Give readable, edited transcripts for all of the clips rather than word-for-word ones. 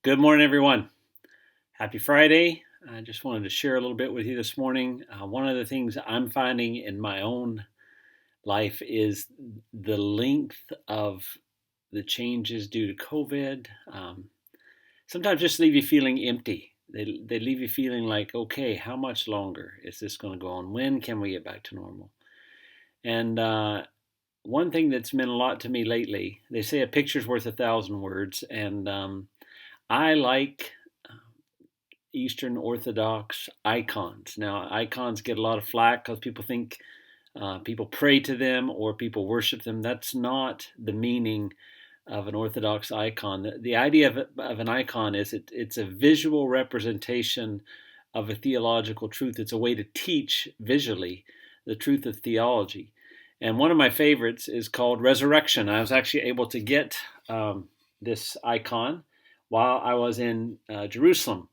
Good morning, everyone. Happy Friday. I just wanted to share a little bit with you this morning. One of the things I'm finding in my own life is the length of the changes due to COVID. Sometimes just leave you feeling empty. They leave you feeling like, okay, how much longer is this going to go on? When can we get back to normal? And one thing that's meant a lot to me lately, they say a picture's worth 1,000 words, and I like Eastern Orthodox icons. Now, icons get a lot of flack because people think people pray to them or people worship them. That's not the meaning of an Orthodox icon. The idea of an icon is it's a visual representation of a theological truth. It's a way to teach visually the truth of theology. And one of my favorites is called Resurrection. I was actually able to get this icon while I was in Jerusalem.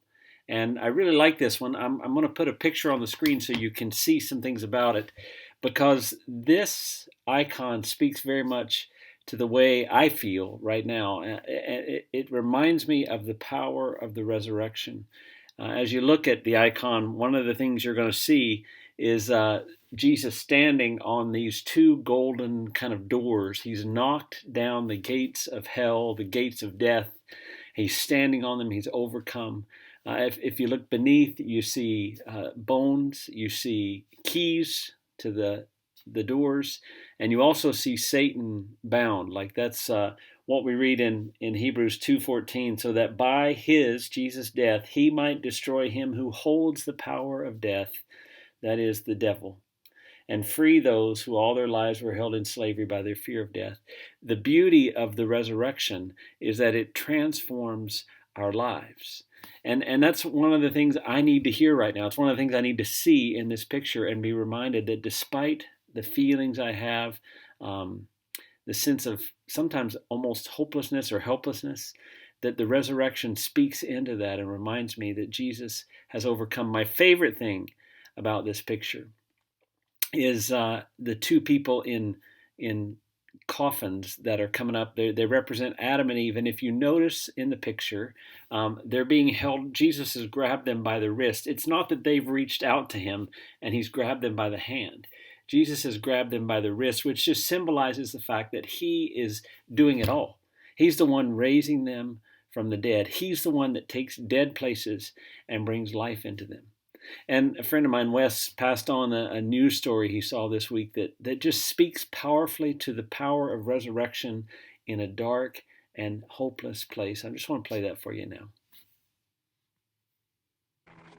And I really like this one. I'm going to put a picture on the screen so you can see some things about it, because this icon speaks very much to the way I feel right now. It reminds me of the power of the resurrection. As you look at the icon, one of the things you're going to see is Jesus standing on these two golden kind of doors. He's knocked down the gates of hell, the gates of death. He's standing on them. He's overcome. If you look beneath, you see bones, you see keys to the doors, and you also see Satan bound. Like that's what we read in Hebrews 2:14, so that by his, Jesus' death, he might destroy him who holds the power of death, that is, the devil, and free those who all their lives were held in slavery by their fear of death. The beauty of the resurrection is that it transforms our lives. And that's one of the things I need to hear right now. It's one of the things I need to see in this picture and be reminded that despite the feelings I have, the sense of sometimes almost hopelessness or helplessness, that the resurrection speaks into that and reminds me that Jesus has overcome. My favorite thing about this picture is the two people in coffins that are coming up. They represent Adam and Eve, and if you notice in the picture, they're being held. Jesus has grabbed them by the wrist. It's not that they've reached out to him and he's grabbed them by the hand. Jesus has grabbed them by the wrist, which just symbolizes the fact that he is doing it all. He's the one raising them from the dead. He's the one that takes dead places and brings life into them. And a friend of mine, Wes, passed on a news story he saw this week that just speaks powerfully to the power of resurrection in a dark and hopeless place. I just want to play that for you now.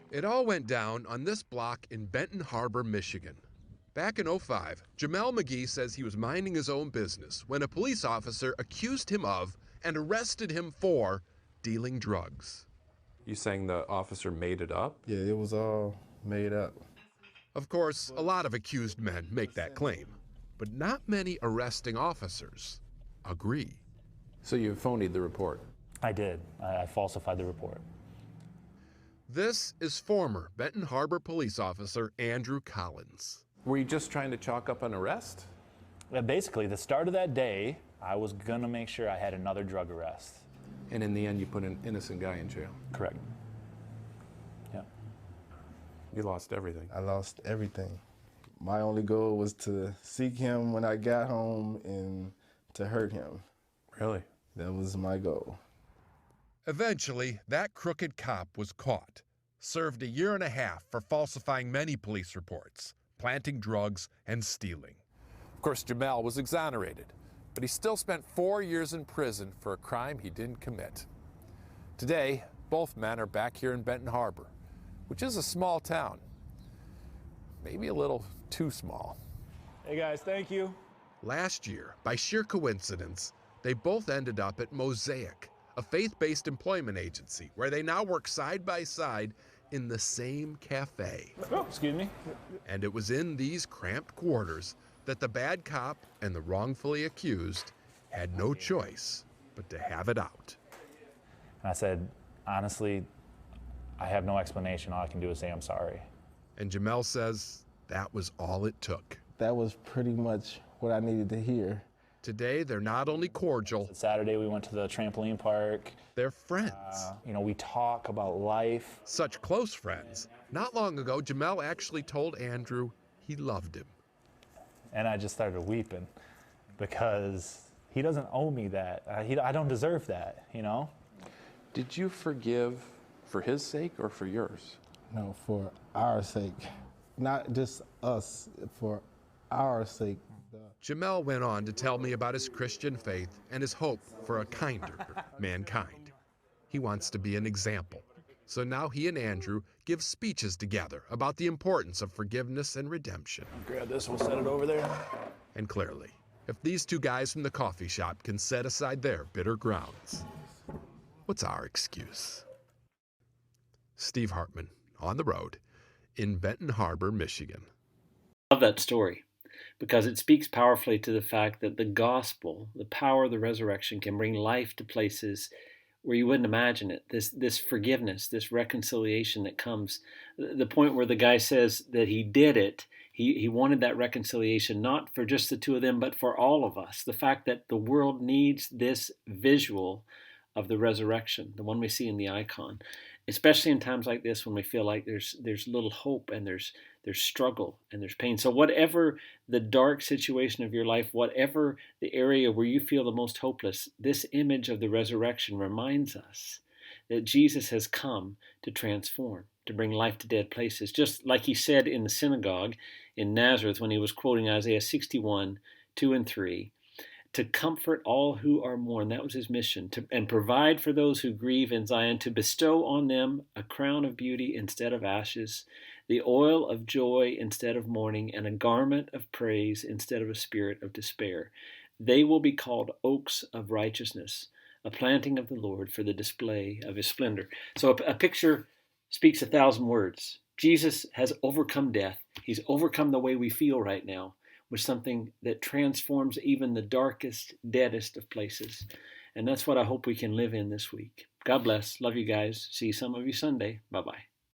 It all went down on this block in Benton Harbor, Michigan. Back in '05, Jamel McGee says he was minding his own business when a police officer accused him of and arrested him for dealing drugs. You saying the officer made it up? Yeah, it was all made up. Of course, a lot of accused men make that claim, but not many arresting officers agree. So you phonied the report? I did. I falsified the report. This is former Benton Harbor police officer Andrew Collins. Were you just trying to chalk up an arrest? Basically, the start of that day, I was gonna make sure I had another drug arrest. And in the end, you put an innocent guy in jail? Correct. Yeah. You lost everything. I lost everything. My only goal was to seek him when I got home and to hurt him. Really? That was my goal. Eventually, that crooked cop was caught, served 1.5 years for falsifying many police reports, planting drugs, and stealing. Of course, Jamel was exonerated, but he still spent 4 years in prison for a crime he didn't commit. Today, both men are back here in Benton Harbor, which is a small town. Maybe a little too small. Hey guys, thank you. Last year, by sheer coincidence, they both ended up at Mosaic, a faith-based employment agency where they now work side by side in the same cafe. Oh, excuse me. And it was in these cramped quarters that the bad cop and the wrongfully accused had no choice but to have it out. And I said, honestly, I have no explanation. All I can do is say I'm sorry. And Jamel says that was all it took. That was pretty much what I needed to hear. Today, they're not only cordial, Saturday we went to the trampoline park. they're friends. We talk about life. Such close friends. Not long ago, Jamel actually told Andrew he loved him. And I just started weeping because he doesn't owe me that. I don't deserve that, Did you forgive for his sake or for yours? No, for our sake. Not just us, for our sake. Jamel went on to tell me about his Christian faith and his hope for a kinder mankind. He wants to be an example. So now he and Andrew give speeches together about the importance of forgiveness and redemption. Grab this, we'll set it over there. And clearly, if these two guys from the coffee shop can set aside their bitter grounds, what's our excuse? Steve Hartman, on the road in Benton Harbor, Michigan. I love that story because it speaks powerfully to the fact that the gospel, the power of the resurrection, can bring life to places where you wouldn't imagine it. This forgiveness, this reconciliation that comes, the point where the guy says that he did it, he wanted that reconciliation not for just the two of them, but for all of us. The fact that the world needs this visual of the resurrection, the one we see in the icon, especially in times like this when we feel like there's little hope and there's struggle and there's pain. So whatever the dark situation of your life, whatever the area where you feel the most hopeless, this image of the resurrection reminds us that Jesus has come to transform, to bring life to dead places. Just like he said in the synagogue in Nazareth when he was quoting Isaiah 61, 2 and 3, to comfort all who are mourned. That was his mission. And provide for those who grieve in Zion, to bestow on them a crown of beauty instead of ashes, the oil of joy instead of mourning, and a garment of praise instead of a spirit of despair. They will be called oaks of righteousness, a planting of the Lord for the display of his splendor. So a picture speaks 1,000 words. Jesus has overcome death. He's overcome the way we feel right now with something that transforms even the darkest, deadest of places. And that's what I hope we can live in this week. God bless. Love you guys. See some of you Sunday. Bye-bye.